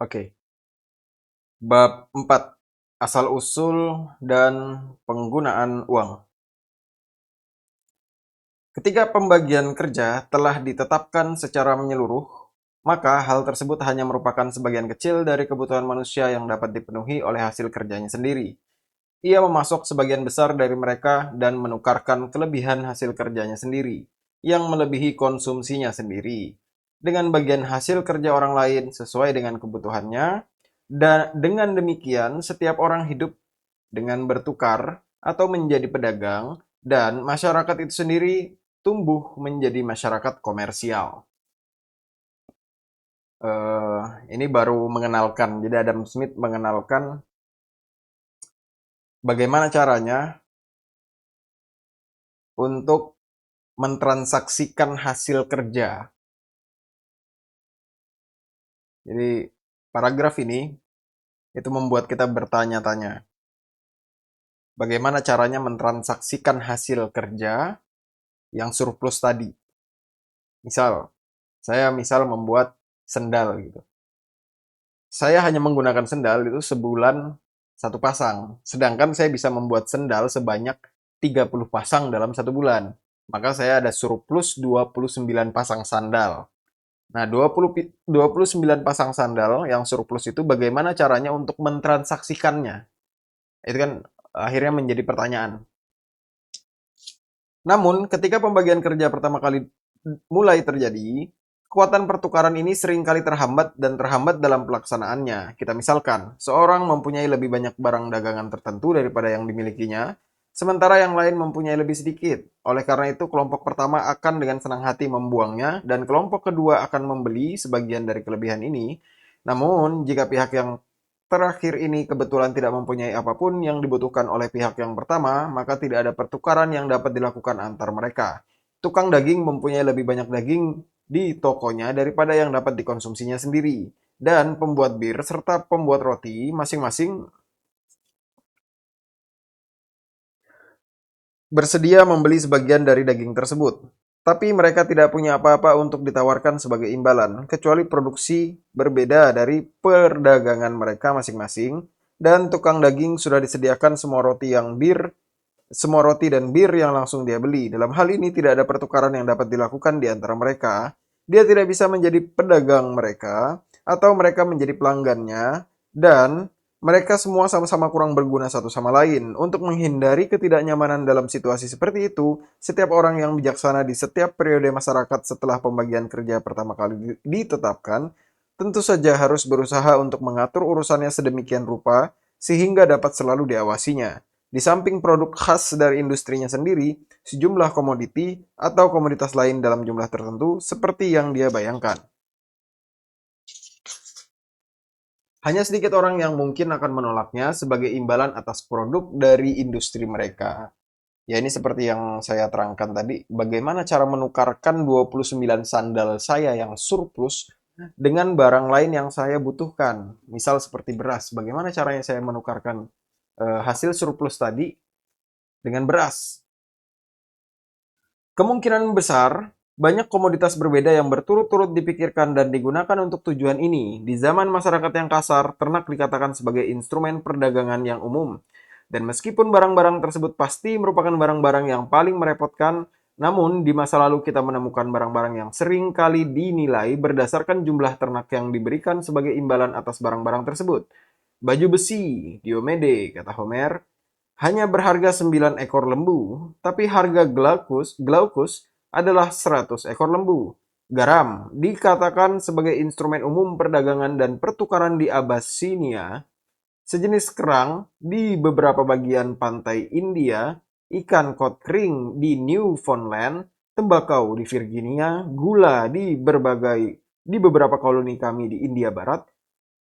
Oke. Bab 4. Asal-usul dan penggunaan uang. Ketika pembagian kerja telah ditetapkan secara menyeluruh, maka hal tersebut hanya merupakan sebagian kecil dari kebutuhan manusia yang dapat dipenuhi oleh hasil kerjanya sendiri. Ia memasok sebagian besar dari mereka dan menukarkan kelebihan hasil kerjanya sendiri, yang melebihi konsumsinya sendiri, dengan bagian hasil kerja orang lain sesuai dengan kebutuhannya, dan dengan demikian setiap orang hidup dengan bertukar atau menjadi pedagang, dan masyarakat itu sendiri tumbuh menjadi masyarakat komersial. Ini baru mengenalkan, jadi Adam Smith mengenalkan bagaimana caranya untuk mentransaksikan hasil kerja. Jadi paragraf ini itu membuat kita bertanya-tanya, bagaimana caranya mentransaksikan hasil kerja yang surplus tadi. Misal membuat sendal gitu. Saya hanya menggunakan sendal itu sebulan satu pasang. Sedangkan saya bisa membuat sendal sebanyak 30 pasang dalam satu bulan. Maka saya ada surplus 29 pasang sandal. Nah, 29 pasang sandal yang surplus itu bagaimana caranya untuk mentransaksikannya? Itu kan akhirnya menjadi pertanyaan. Namun, ketika pembagian kerja pertama kali mulai terjadi, kekuatan pertukaran ini sering kali terhambat dan terhambat dalam pelaksanaannya. Kita misalkan, seorang mempunyai lebih banyak barang dagangan tertentu daripada yang dimilikinya, sementara yang lain mempunyai lebih sedikit. Oleh karena itu, kelompok pertama akan dengan senang hati membuangnya, dan kelompok kedua akan membeli sebagian dari kelebihan ini. Namun, jika pihak yang terakhir ini kebetulan tidak mempunyai apapun yang dibutuhkan oleh pihak yang pertama, maka tidak ada pertukaran yang dapat dilakukan antar mereka. Tukang daging mempunyai lebih banyak daging di tokonya daripada yang dapat dikonsumsinya sendiri. Dan pembuat bir serta pembuat roti masing-masing bersedia membeli sebagian dari daging tersebut. Tapi mereka tidak punya apa-apa untuk ditawarkan sebagai imbalan, kecuali produksi berbeda dari perdagangan mereka masing-masing, dan tukang daging sudah disediakan semua roti dan bir yang langsung dia beli. Dalam hal ini tidak ada pertukaran yang dapat dilakukan di antara mereka. Dia tidak bisa menjadi pedagang mereka, atau mereka menjadi pelanggannya, dan mereka semua sama-sama kurang berguna satu sama lain. Untuk menghindari ketidaknyamanan dalam situasi seperti itu, setiap orang yang bijaksana di setiap periode masyarakat setelah pembagian kerja pertama kali ditetapkan, tentu saja harus berusaha untuk mengatur urusannya sedemikian rupa sehingga dapat selalu diawasinya. Di samping produk khas dari industrinya sendiri, sejumlah komoditi atau komoditas lain dalam jumlah tertentu seperti yang dia bayangkan. Hanya sedikit orang yang mungkin akan menolaknya sebagai imbalan atas produk dari industri mereka. Ya, ini seperti yang saya terangkan tadi, bagaimana cara menukarkan 29 sandal saya yang surplus dengan barang lain yang saya butuhkan. Misal seperti beras, bagaimana caranya saya menukarkan hasil surplus tadi dengan beras? Kemungkinan besar, banyak komoditas berbeda yang berturut-turut dipikirkan dan digunakan untuk tujuan ini. Di zaman masyarakat yang kasar, ternak dikatakan sebagai instrumen perdagangan yang umum. Dan meskipun barang-barang tersebut pasti merupakan barang-barang yang paling merepotkan, namun di masa lalu kita menemukan barang-barang yang sering kali dinilai berdasarkan jumlah ternak yang diberikan sebagai imbalan atas barang-barang tersebut. Baju besi, Diomede, kata Homer, hanya berharga 9 ekor lembu, tapi harga Glaucus adalah 100 ekor lembu. Garam dikatakan sebagai instrumen umum perdagangan dan pertukaran di Abyssinia, sejenis kerang di beberapa bagian pantai India, ikan kod kering di Newfoundland, tembakau di Virginia, gula di beberapa koloni kami di India Barat,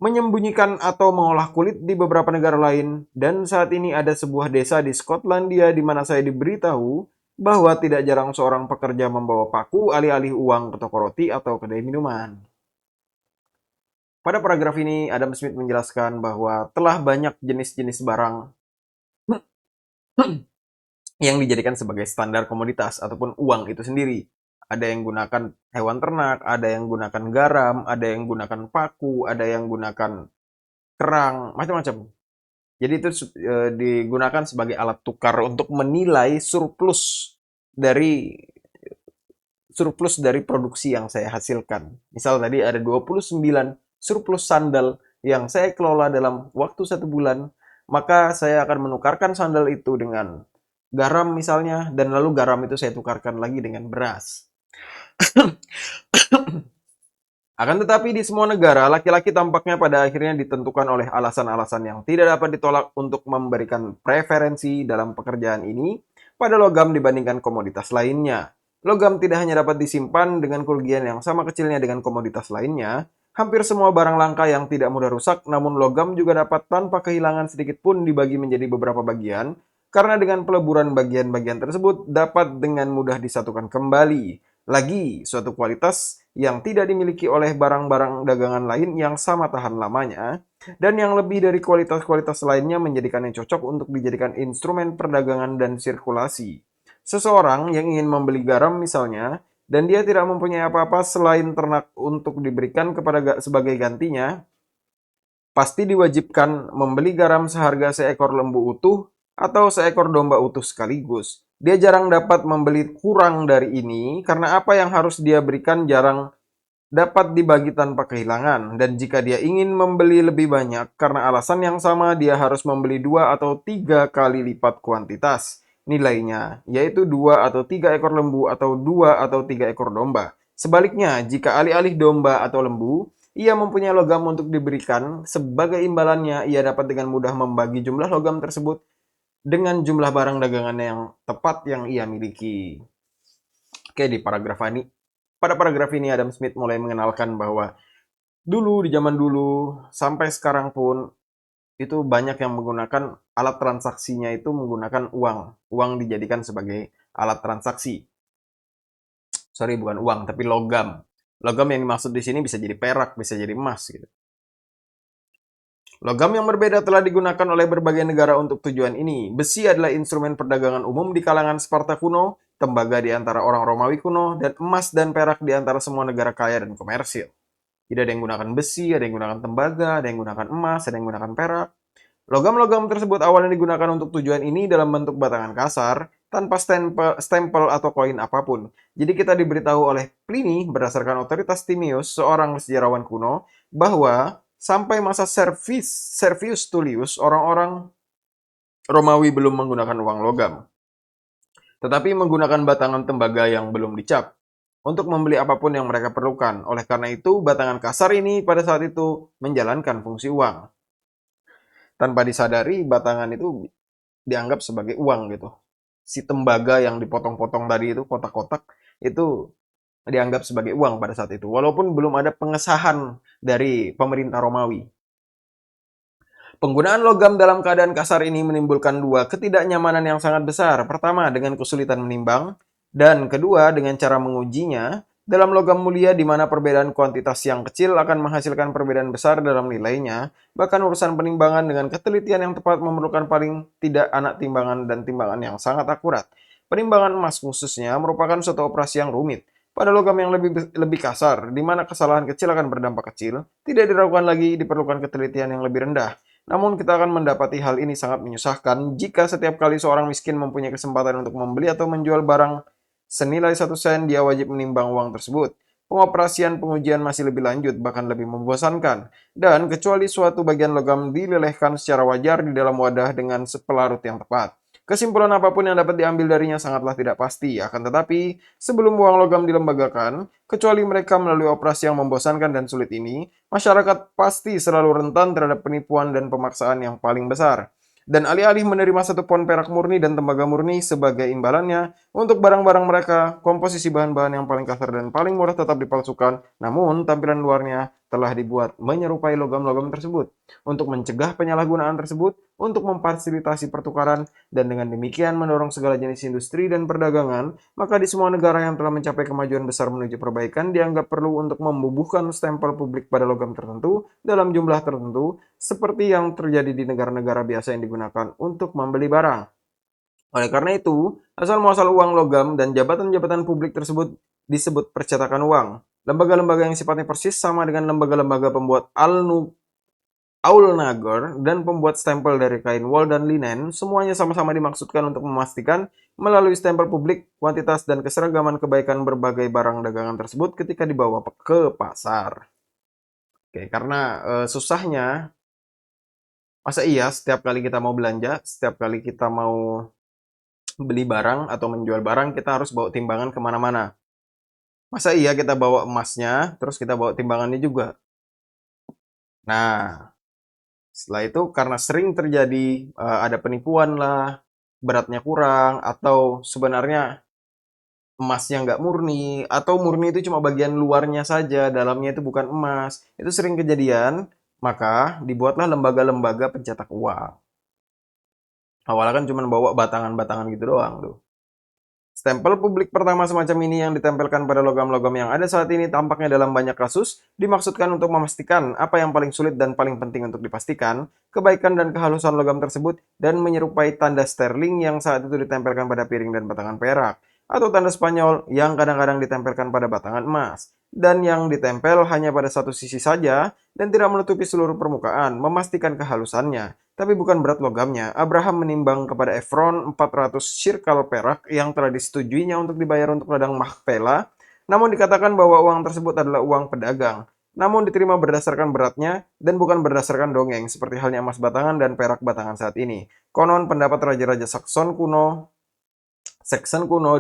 menyembunyikan atau mengolah kulit di beberapa negara lain, dan saat ini ada sebuah desa di Skotlandia di mana saya diberitahu bahwa tidak jarang seorang pekerja membawa paku alih-alih uang ke toko roti atau kedai minuman. Pada paragraf ini, Adam Smith menjelaskan bahwa telah banyak jenis-jenis barang yang dijadikan sebagai standar komoditas ataupun uang itu sendiri. Ada yang gunakan hewan ternak, ada yang gunakan garam, ada yang gunakan paku, ada yang gunakan kerang, macam-macam. Jadi itu digunakan sebagai alat tukar untuk menilai surplus dari produksi yang saya hasilkan. Misal tadi ada 29 surplus sandal yang saya kelola dalam waktu 1 bulan, maka saya akan menukarkan sandal itu dengan garam misalnya, dan lalu garam itu saya tukarkan lagi dengan beras. Akan tetapi di semua negara, laki-laki tampaknya pada akhirnya ditentukan oleh alasan-alasan yang tidak dapat ditolak untuk memberikan preferensi dalam pekerjaan ini pada logam dibandingkan komoditas lainnya. Logam tidak hanya dapat disimpan dengan kerugian yang sama kecilnya dengan komoditas lainnya, hampir semua barang langka yang tidak mudah rusak, namun logam juga dapat tanpa kehilangan sedikit pun dibagi menjadi beberapa bagian, karena dengan peleburan bagian-bagian tersebut dapat dengan mudah disatukan kembali. Lagi, suatu kualitas yang tidak dimiliki oleh barang-barang dagangan lain yang sama tahan lamanya, dan yang lebih dari kualitas-kualitas lainnya menjadikannya cocok untuk dijadikan instrumen perdagangan dan sirkulasi. Seseorang yang ingin membeli garam misalnya, dan dia tidak mempunyai apa-apa selain ternak untuk diberikan kepada sebagai gantinya, pasti diwajibkan membeli garam seharga seekor lembu utuh atau seekor domba utuh sekaligus. Dia jarang dapat membeli kurang dari ini karena apa yang harus dia berikan jarang dapat dibagi tanpa kehilangan, dan jika dia ingin membeli lebih banyak karena alasan yang sama, dia harus membeli 2 atau 3 kali lipat kuantitas nilainya, yaitu 2 atau 3 ekor lembu atau 2 atau 3 ekor domba. Sebaliknya, jika alih-alih domba atau lembu, ia mempunyai logam untuk diberikan sebagai imbalannya, ia dapat dengan mudah membagi jumlah logam tersebut dengan jumlah barang dagangannya yang tepat yang ia miliki. Oke, pada paragraf ini Adam Smith mulai mengenalkan bahwa dulu, di zaman dulu, sampai sekarang pun, itu banyak yang menggunakan alat transaksinya itu menggunakan uang. Uang dijadikan sebagai alat transaksi. Sorry, bukan uang, tapi logam. Logam yang dimaksud di sini bisa jadi perak, bisa jadi emas gitu. Logam yang berbeda telah digunakan oleh berbagai negara untuk tujuan ini. Besi adalah instrumen perdagangan umum di kalangan Sparta kuno, tembaga di antara orang Romawi kuno, dan emas dan perak di antara semua negara kaya dan komersil. Jadi ada yang gunakan besi, ada yang gunakan tembaga, ada yang gunakan emas, ada yang gunakan perak. Logam-logam tersebut awalnya digunakan untuk tujuan ini dalam bentuk batangan kasar, tanpa stempel atau koin apapun. Jadi kita diberitahu oleh Pliny berdasarkan otoritas Timius, seorang sejarawan kuno, bahwa sampai masa Servius Tullius, orang-orang Romawi belum menggunakan uang logam, tetapi menggunakan batangan tembaga yang belum dicap untuk membeli apapun yang mereka perlukan. Oleh karena itu, batangan kasar ini pada saat itu menjalankan fungsi uang. Tanpa disadari, batangan itu dianggap sebagai uang gitu. Si tembaga yang dipotong-potong tadi itu, kotak-kotak, itu dianggap sebagai uang pada saat itu. Walaupun belum ada pengesahan dari pemerintah Romawi. Penggunaan logam dalam keadaan kasar ini menimbulkan 2 ketidaknyamanan yang sangat besar. Pertama, dengan kesulitan menimbang, dan kedua, dengan cara mengujinya. Dalam logam mulia di mana perbedaan kuantitas yang kecil akan menghasilkan perbedaan besar dalam nilainya, bahkan urusan penimbangan dengan ketelitian yang tepat memerlukan paling tidak anak timbangan dan timbangan yang sangat akurat. Penimbangan emas khususnya merupakan suatu operasi yang rumit. Pada logam yang lebih kasar, di mana kesalahan kecil akan berdampak kecil, tidak diragukan lagi diperlukan ketelitian yang lebih rendah. Namun kita akan mendapati hal ini sangat menyusahkan jika setiap kali seorang miskin mempunyai kesempatan untuk membeli atau menjual barang senilai 1 sen, dia wajib menimbang uang tersebut. Pengoperasian pengujian masih lebih lanjut, bahkan lebih membosankan. Dan kecuali suatu bagian logam dilelehkan secara wajar di dalam wadah dengan pelarut yang tepat. Kesimpulan apapun yang dapat diambil darinya sangatlah tidak pasti. Akan tetapi, sebelum uang logam dilembagakan, kecuali mereka melalui operasi yang membosankan dan sulit ini, masyarakat pasti selalu rentan terhadap penipuan dan pemaksaan yang paling besar. Dan alih-alih menerima 1 pon perak murni dan tembaga murni sebagai imbalannya, untuk barang-barang mereka, komposisi bahan-bahan yang paling kasar dan paling murah tetap dipalsukan, namun tampilan luarnya telah dibuat menyerupai logam-logam tersebut. Untuk mencegah penyalahgunaan tersebut, untuk memfasilitasi pertukaran, dan dengan demikian mendorong segala jenis industri dan perdagangan, maka di semua negara yang telah mencapai kemajuan besar menuju perbaikan dianggap perlu untuk membubuhkan stempel publik pada logam tertentu dalam jumlah tertentu, seperti yang terjadi di negara-negara biasa yang digunakan untuk membeli barang. Oleh karena itu, asal-muasal uang logam dan jabatan-jabatan publik tersebut disebut percetakan uang. Lembaga-lembaga yang sifatnya persis sama dengan lembaga-lembaga pembuat aulnagar dan pembuat stempel dari kain wol dan linen, semuanya sama-sama dimaksudkan untuk memastikan melalui stempel publik kuantitas dan keseragaman kebaikan berbagai barang dagangan tersebut ketika dibawa ke pasar. Oke, karena susahnya, masa iya setiap kali kita mau belanja, setiap kali kita mau beli barang atau menjual barang, kita harus bawa timbangan kemana-mana. Masa iya kita bawa emasnya, terus kita bawa timbangannya juga? Nah, setelah itu karena sering terjadi ada penipuan lah, beratnya kurang, atau sebenarnya emasnya nggak murni, atau murni itu cuma bagian luarnya saja, dalamnya itu bukan emas. Itu sering kejadian, maka dibuatlah lembaga-lembaga pencetak uang. Awalnya kan cuma bawa batangan-batangan gitu doang tuh. Stempel publik pertama semacam ini yang ditempelkan pada logam-logam yang ada saat ini tampaknya dalam banyak kasus dimaksudkan untuk memastikan apa yang paling sulit dan paling penting untuk dipastikan, kebaikan dan kehalusan logam tersebut, dan menyerupai tanda sterling yang saat itu ditempelkan pada piring dan batangan perak, atau tanda Spanyol yang kadang-kadang ditempelkan pada batangan emas, dan yang ditempel hanya pada satu sisi saja dan tidak menutupi seluruh permukaan, memastikan kehalusannya. Tapi bukan berat logamnya. Abraham menimbang kepada Efron 400 shirkal perak yang telah disetujuinya untuk dibayar untuk ladang Makpela, namun dikatakan bahwa uang tersebut adalah uang pedagang. Namun diterima berdasarkan beratnya dan bukan berdasarkan dongeng, seperti halnya emas batangan dan perak batangan saat ini. Konon pendapat raja-raja Saxon kuno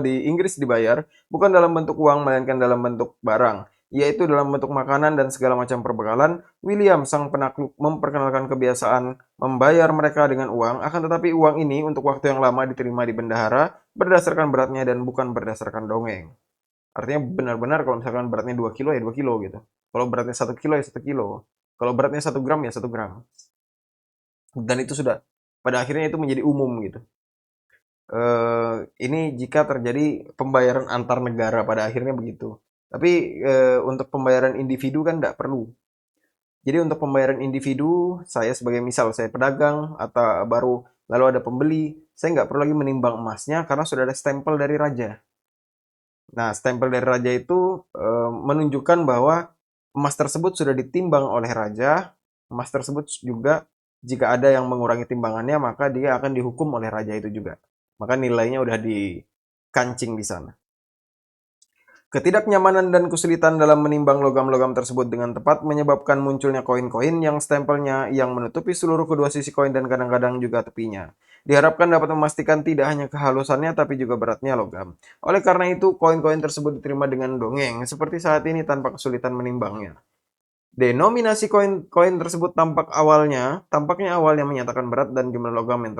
di Inggris dibayar bukan dalam bentuk uang melainkan dalam bentuk barang, yaitu dalam bentuk makanan dan segala macam perbekalan. William sang penakluk memperkenalkan kebiasaan membayar mereka dengan uang, akan tetapi uang ini untuk waktu yang lama diterima di bendahara berdasarkan beratnya dan bukan berdasarkan dongeng. Artinya benar-benar kalau misalkan beratnya 2 kilo ya 2 kilo gitu. Kalau beratnya 1 kilo ya 1 kilo. Kalau beratnya 1 gram ya 1 gram. Dan itu sudah pada akhirnya itu menjadi umum gitu. Ini jika terjadi pembayaran antar negara pada akhirnya begitu. Tapi untuk pembayaran individu kan tidak perlu. Jadi untuk pembayaran individu, saya sebagai misal saya pedagang atau baru lalu ada pembeli, saya nggak perlu lagi menimbang emasnya karena sudah ada stempel dari raja. Nah, stempel dari raja itu menunjukkan bahwa emas tersebut sudah ditimbang oleh raja. Emas tersebut juga jika ada yang mengurangi timbangannya, maka dia akan dihukum oleh raja itu juga. Maka nilainya udah dikancing di sana. Ketidaknyamanan dan kesulitan dalam menimbang logam-logam tersebut dengan tepat menyebabkan munculnya koin-koin yang stempelnya yang menutupi seluruh kedua sisi koin dan kadang-kadang juga tepinya. Diharapkan dapat memastikan tidak hanya kehalusannya tapi juga beratnya logam. Oleh karena itu, koin-koin tersebut diterima dengan dongeng seperti saat ini tanpa kesulitan menimbangnya. Denominasi koin-koin tersebut tampaknya awalnya menyatakan berat dan jumlah logam yang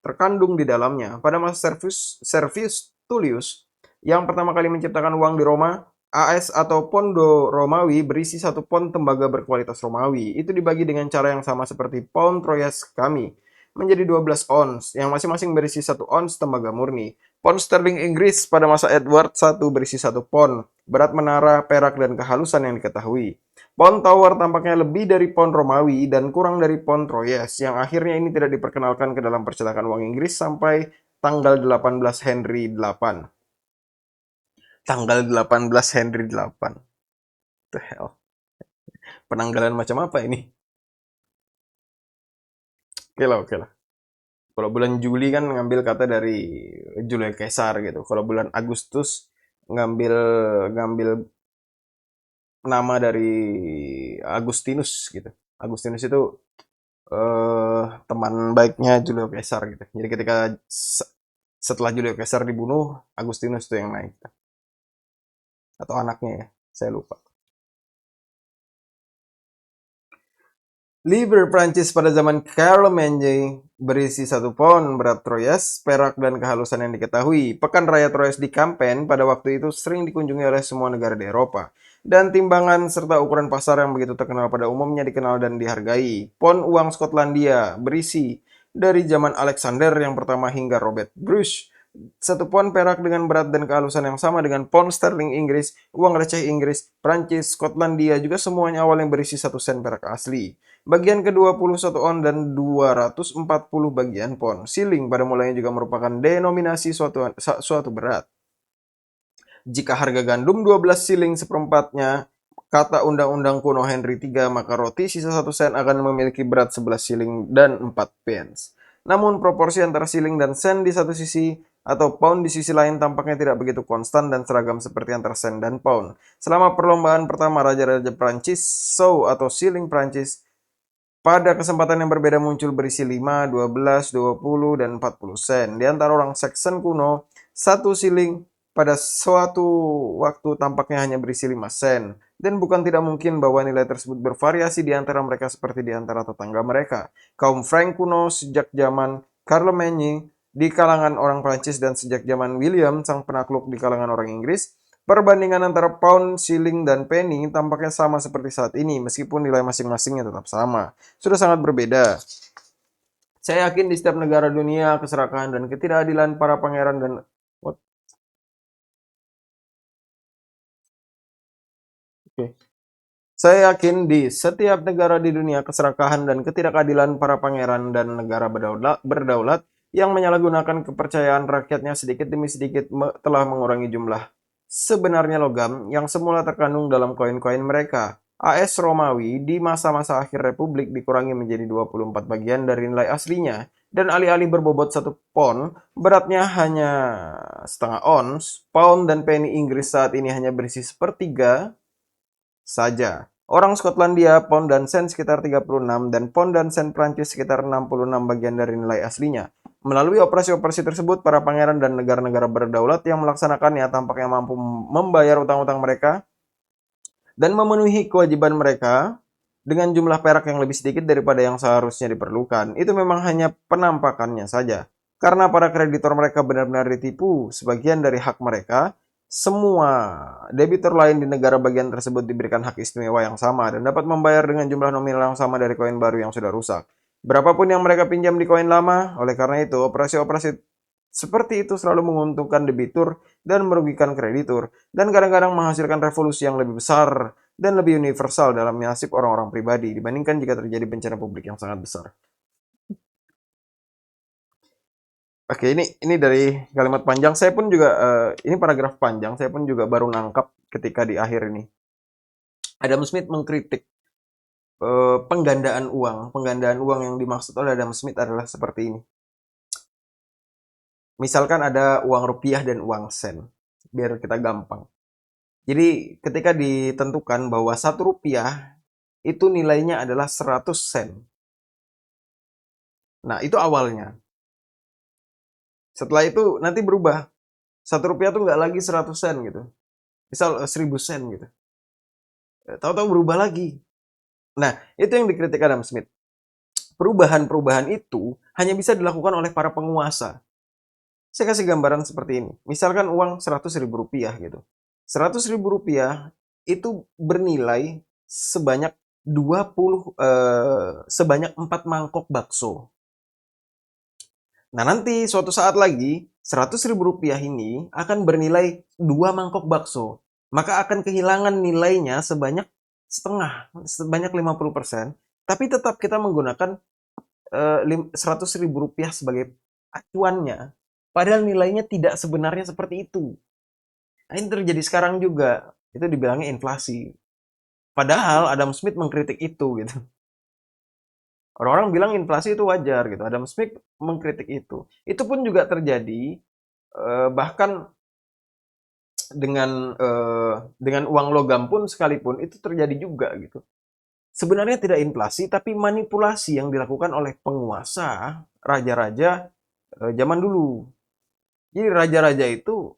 terkandung di dalamnya. Pada masa Servius Tullius yang pertama kali menciptakan uang di Roma, AS atau pondo Romawi berisi 1 pon tembaga berkualitas Romawi. Itu dibagi dengan cara yang sama seperti pound Troyes kami, menjadi 12 ons, yang masing-masing berisi 1 ons tembaga murni. Pound sterling Inggris pada masa Edward I berisi 1 pon, berat menara, perak, dan kehalusan yang diketahui. Pound Tower tampaknya lebih dari pound Romawi dan kurang dari pound Troyes, yang akhirnya ini tidak diperkenalkan ke dalam percetakan uang Inggris sampai tanggal 18 Henry VIII. Tanggal 18 Henry VIII. The hell? Penanggalan macam apa ini? Oke lah, oke lah. Kalau bulan Juli kan ngambil kata dari Julius Caesar gitu. Kalau bulan Agustus ngambil ngambil nama dari Agustinus gitu. Agustinus itu teman baiknya Julius Caesar gitu. Jadi ketika setelah Julius Caesar dibunuh, Agustinus itu yang naik. Atau anaknya ya, saya lupa. Liber Prancis pada zaman Charlemagne berisi 1 pon berat Troyes, perak, dan kehalusan yang diketahui. Pekan Raya Troyes di Kampen pada waktu itu sering dikunjungi oleh semua negara di Eropa. Dan timbangan serta ukuran pasar yang begitu terkenal pada umumnya dikenal dan dihargai. Pon uang Skotlandia berisi dari zaman Alexander yang pertama hingga Robert Bruce. 1 pon perak dengan berat dan kehalusan yang sama dengan pon sterling Inggris, uang receh Inggris, Prancis, Skotlandia juga semuanya awalnya berisi 1 sen perak asli. Bagian ke-21 on dan 240 bagian pon. Shilling pada mulanya juga merupakan denominasi suatu berat. Jika harga gandum 12 siling seperempatnya, kata Undang-Undang Kuno Henry III, maka roti sisa 1 sen akan memiliki berat 11 siling dan 4 pence. Namun proporsi antara siling dan sen di satu sisi atau pound di sisi lain tampaknya tidak begitu konstan dan seragam seperti antara sen dan pound. Selama perlombaan pertama Raja-Raja Prancis, sou atau siling Prancis, pada kesempatan yang berbeda muncul berisi 5, 12, 20, dan 40 sen. Di antara orang Saxon kuno, satu siling pada suatu waktu tampaknya hanya berisi 5 sen. Dan bukan tidak mungkin bahwa nilai tersebut bervariasi di antara mereka seperti di antara tetangga mereka. Kaum Frank kuno sejak zaman Charlemagne di kalangan orang Prancis dan sejak zaman William sang penakluk di kalangan orang Inggris, perbandingan antara pound, shilling, dan penny tampaknya sama seperti saat ini, meskipun nilai masing-masingnya tetap sama. Sudah sangat berbeda. Saya yakin di setiap negara dunia, keserakahan dan ketidakadilan para pangeran dan What? Okay. Saya yakin di setiap negara di dunia, keserakahan dan ketidakadilan para pangeran dan negara berdaulat yang menyalahgunakan kepercayaan rakyatnya sedikit demi sedikit telah mengurangi jumlah sebenarnya logam yang semula terkandung dalam koin-koin mereka. AS Romawi di masa-masa akhir Republik dikurangi menjadi 24 bagian dari nilai aslinya, dan alih-alih berbobot 1 pon, beratnya hanya setengah ons. Pound dan penny Inggris saat ini hanya berisi sepertiga saja. Orang Skotlandia, pound dan sen sekitar 36, dan pound dan sen Prancis sekitar 66 bagian dari nilai aslinya. Melalui operasi-operasi tersebut, para pangeran dan negara-negara berdaulat yang melaksanakannya tampaknya mampu membayar utang-utang mereka dan memenuhi kewajiban mereka dengan jumlah perak yang lebih sedikit daripada yang seharusnya diperlukan. Itu memang hanya penampakannya saja. Karena para kreditor mereka benar-benar ditipu sebagian dari hak mereka, semua debitur lain di negara bagian tersebut diberikan hak istimewa yang sama dan dapat membayar dengan jumlah nominal yang sama dari koin baru yang sudah rusak. Berapapun yang mereka pinjam di koin lama, oleh karena itu operasi-operasi seperti itu selalu menguntungkan debitur dan merugikan kreditur, dan kadang-kadang menghasilkan revolusi yang lebih besar dan lebih universal dalam nasib orang-orang pribadi dibandingkan jika terjadi bencana publik yang sangat besar. Oke, ini dari kalimat panjang. Saya pun juga ini paragraf panjang. Saya pun juga baru nangkap ketika di akhir ini. Adam Smith mengkritik penggandaan uang. Penggandaan uang yang dimaksud oleh Adam Smith adalah seperti ini. Misalkan ada uang rupiah dan uang sen, biar kita gampang. Jadi ketika ditentukan bahwa 1 rupiah itu nilainya adalah 100 sen. Nah, itu awalnya. Setelah itu nanti berubah. 1 rupiah tuh nggak lagi 100 sen gitu. Misal 1000 sen gitu. Tahu-tahu berubah lagi. Nah, itu yang dikritik Adam Smith. Perubahan-perubahan itu hanya bisa dilakukan oleh para penguasa. Saya kasih gambaran seperti ini. Misalkan uang 100.000 rupiah gitu. 100.000 rupiah itu bernilai sebanyak 4 mangkok bakso. Nah, nanti suatu saat lagi 100.000 rupiah ini akan bernilai 2 mangkok bakso. Maka akan kehilangan nilainya sebanyak setengah, sebanyak 50%. Tapi tetap kita menggunakan 100.000 rupiah sebagai acuannya. Padahal nilainya tidak sebenarnya seperti itu. Nah, ini terjadi sekarang juga. Itu dibilangnya inflasi. Padahal Adam Smith mengkritik itu gitu. Orang-orang bilang inflasi itu wajar gitu. Adam Smith mengkritik itu. Itu pun juga terjadi bahkan dengan uang logam pun sekalipun itu terjadi juga gitu. Sebenarnya tidak inflasi tapi manipulasi yang dilakukan oleh penguasa, raja-raja zaman dulu. Jadi raja-raja itu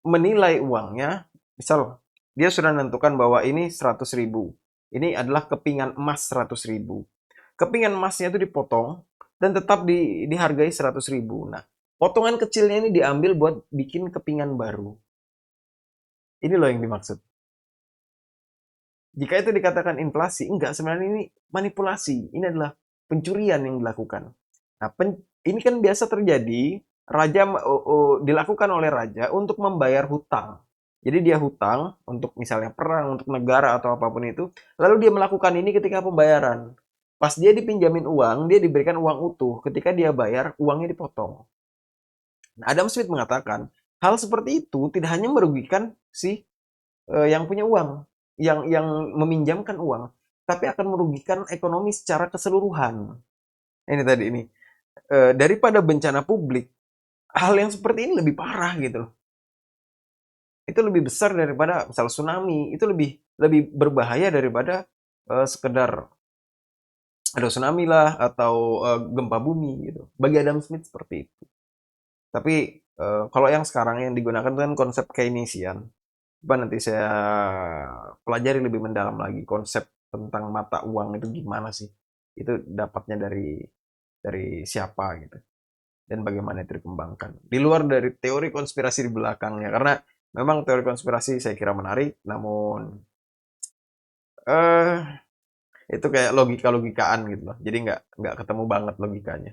menilai uangnya, misal dia sudah menentukan bahwa ini 100.000. Ini adalah kepingan emas 100.000. Kepingan emasnya itu dipotong dan tetap dihargai 100.000. Nah, potongan kecilnya ini diambil buat bikin kepingan baru. Ini loh yang dimaksud. Jika itu dikatakan inflasi, enggak, sebenarnya ini manipulasi. Ini adalah pencurian yang dilakukan. Nah, ini kan biasa terjadi, dilakukan oleh raja untuk membayar hutang. Jadi dia hutang untuk misalnya perang, untuk negara atau apapun itu, lalu dia melakukan ini ketika pembayaran. Pas dia dipinjamin uang, dia diberikan uang utuh. Ketika dia bayar, uangnya dipotong. Nah, Adam Smith mengatakan, Hal seperti itu tidak hanya merugikan si yang punya uang, yang meminjamkan uang, tapi akan merugikan ekonomi secara keseluruhan. Ini tadi ini daripada bencana publik, hal yang seperti ini lebih parah gitu loh. Itu lebih besar daripada misal tsunami, itu lebih lebih berbahaya daripada sekedar ada tsunami lah atau gempa bumi gitu. Bagi Adam Smith seperti itu. Tapi kalau yang sekarang yang digunakan kan konsep Keynesian. Coba nanti saya pelajari lebih mendalam lagi konsep tentang mata uang itu gimana sih? Itu dapatnya dari siapa gitu dan bagaimana itu dikembangkan. Di luar dari teori konspirasi di belakangnya karena memang teori konspirasi saya kira menarik namun eh itu kayak logika-logikaan gitu loh. Jadi nggak ketemu banget logikanya.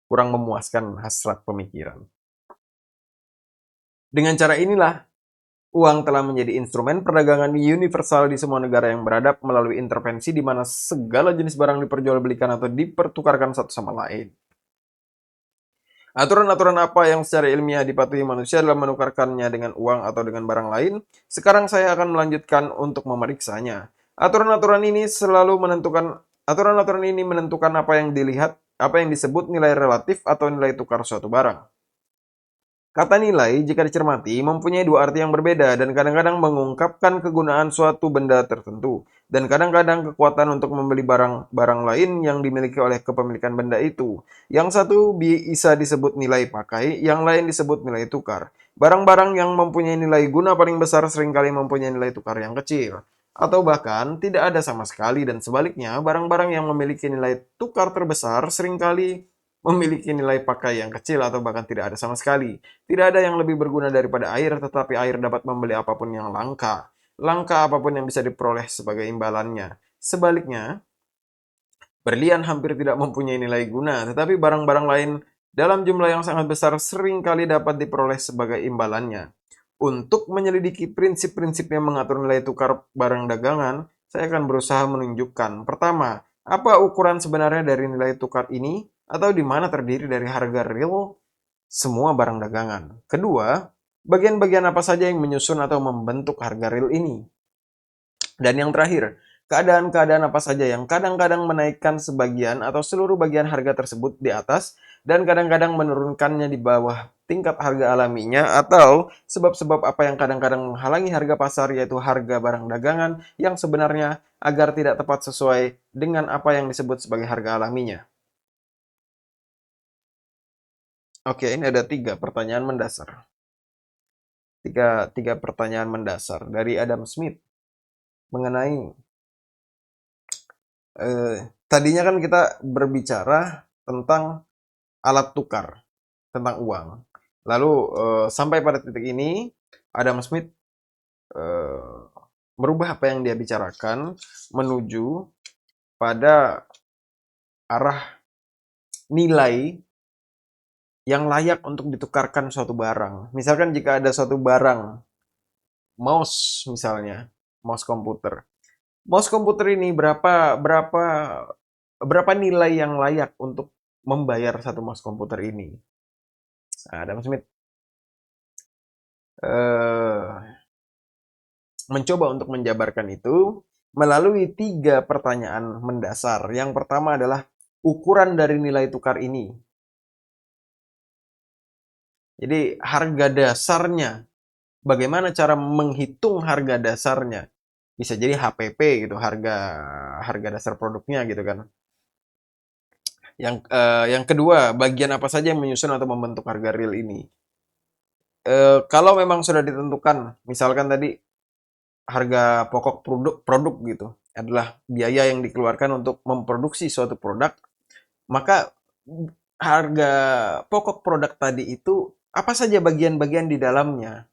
Kurang memuaskan hasrat pemikiran. Dengan cara inilah uang telah menjadi instrumen perdagangan universal di semua negara yang beradab melalui intervensi di mana segala jenis barang diperjualbelikan atau dipertukarkan satu sama lain. Aturan-aturan apa yang secara ilmiah dipatuhi manusia dalam menukarkannya dengan uang atau dengan barang lain? Sekarang saya akan melanjutkan untuk memeriksanya. Aturan-aturan ini menentukan apa yang dilihat, apa yang disebut nilai relatif atau nilai tukar suatu barang. Kata nilai, jika dicermati, mempunyai dua arti yang berbeda dan kadang-kadang mengungkapkan kegunaan suatu benda tertentu, dan kadang-kadang kekuatan untuk membeli barang-barang lain yang dimiliki oleh kepemilikan benda itu. Yang satu bisa disebut nilai pakai, yang lain disebut nilai tukar. Barang-barang yang mempunyai nilai guna paling besar seringkali mempunyai nilai tukar yang kecil, atau bahkan tidak ada sama sekali, dan sebaliknya, barang-barang yang memiliki nilai tukar terbesar seringkali memiliki nilai pakai yang kecil atau bahkan tidak ada sama sekali. Tidak ada yang lebih berguna daripada air, tetapi air dapat membeli apapun yang langka. Langka apapun yang bisa diperoleh sebagai imbalannya. Sebaliknya, berlian hampir tidak mempunyai nilai guna, tetapi barang-barang lain dalam jumlah yang sangat besar seringkali dapat diperoleh sebagai imbalannya. Untuk menyelidiki prinsip-prinsip yang mengatur nilai tukar barang dagangan, saya akan berusaha menunjukkan. Pertama, apa ukuran sebenarnya dari nilai tukar ini? Atau di mana terdiri dari harga real semua barang dagangan. Kedua, bagian-bagian apa saja yang menyusun atau membentuk harga real ini. Dan yang terakhir, keadaan-keadaan apa saja yang kadang-kadang menaikkan sebagian atau seluruh bagian harga tersebut di atas dan kadang-kadang menurunkannya di bawah tingkat harga alaminya atau sebab-sebab apa yang kadang-kadang menghalangi harga pasar yaitu harga barang dagangan yang sebenarnya agar tidak tepat sesuai dengan apa yang disebut sebagai harga alaminya. Oke, ini ada tiga pertanyaan mendasar. Tiga pertanyaan mendasar dari Adam Smith mengenai tadinya kan kita berbicara tentang alat tukar, tentang uang. Lalu sampai pada titik ini Adam Smith eh, merubah apa yang dia bicarakan menuju pada arah nilai yang layak untuk ditukarkan suatu barang. Misalkan jika ada suatu barang, mouse misalnya, mouse komputer. Mouse komputer ini berapa nilai yang layak untuk membayar satu mouse komputer ini? Nah, Adam Smith eh, mencoba untuk menjabarkan itu melalui tiga pertanyaan mendasar. Yang pertama adalah ukuran dari nilai tukar ini. Jadi harga dasarnya, bagaimana cara menghitung harga dasarnya? Bisa jadi HPP gitu, harga harga dasar produknya gitu kan. Yang kedua, bagian apa saja yang menyusun atau membentuk harga real ini? Kalau memang sudah ditentukan, misalkan tadi harga pokok produk gitu adalah biaya yang dikeluarkan untuk memproduksi suatu produk, maka harga pokok produk tadi itu apa saja bagian-bagian di dalamnya?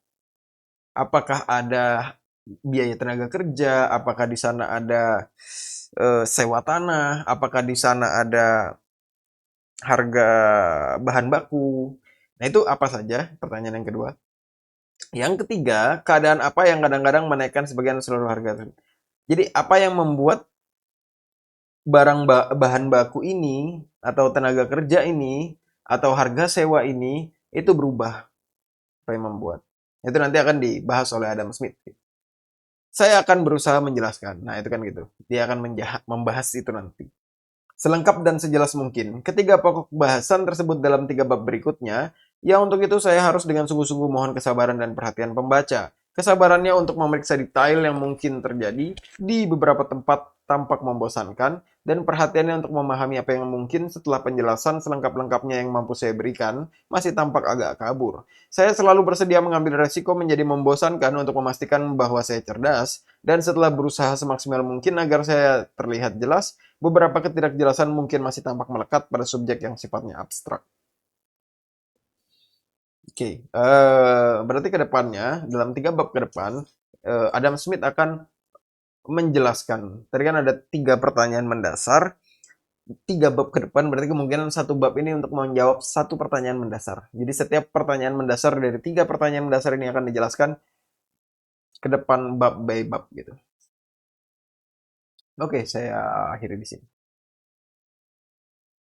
Apakah ada biaya tenaga kerja? Apakah di sana ada sewa tanah? Apakah di sana ada harga bahan baku? Nah, itu apa saja? Pertanyaan yang kedua. Yang ketiga, keadaan apa yang kadang-kadang menaikkan sebagian seluruh harga? Jadi, apa yang membuat bahan baku ini atau tenaga kerja ini atau harga sewa ini itu berubah? apa yang membuat. Itu nanti akan dibahas oleh Adam Smith. Saya akan berusaha menjelaskan. Nah, itu kan gitu. Dia akan membahas itu nanti. Selengkap dan sejelas mungkin. Ketiga pokok bahasan tersebut dalam 3 bab berikutnya, yang untuk itu saya harus dengan sungguh-sungguh mohon kesabaran dan perhatian pembaca. Kesabarannya untuk memeriksa detail yang mungkin terjadi di beberapa tempat tampak membosankan, dan perhatiannya untuk memahami apa yang mungkin setelah penjelasan selengkap-lengkapnya yang mampu saya berikan masih tampak agak kabur. Saya selalu bersedia mengambil resiko menjadi membosankan untuk memastikan bahwa saya cerdas, dan setelah berusaha semaksimal mungkin agar saya terlihat jelas, beberapa ketidakjelasan mungkin masih tampak melekat pada subjek yang sifatnya abstrak. Oke, berarti ke depannya, dalam 3 bab ke depan, Adam Smith akan menjelaskan. Tadi kan ada 3 pertanyaan mendasar, 3 bab ke depan berarti kemungkinan 1 bab ini untuk menjawab 1 pertanyaan mendasar. Jadi setiap pertanyaan mendasar dari 3 pertanyaan mendasar ini akan dijelaskan ke depan bab by bab gitu. Oke, saya akhiri di sini.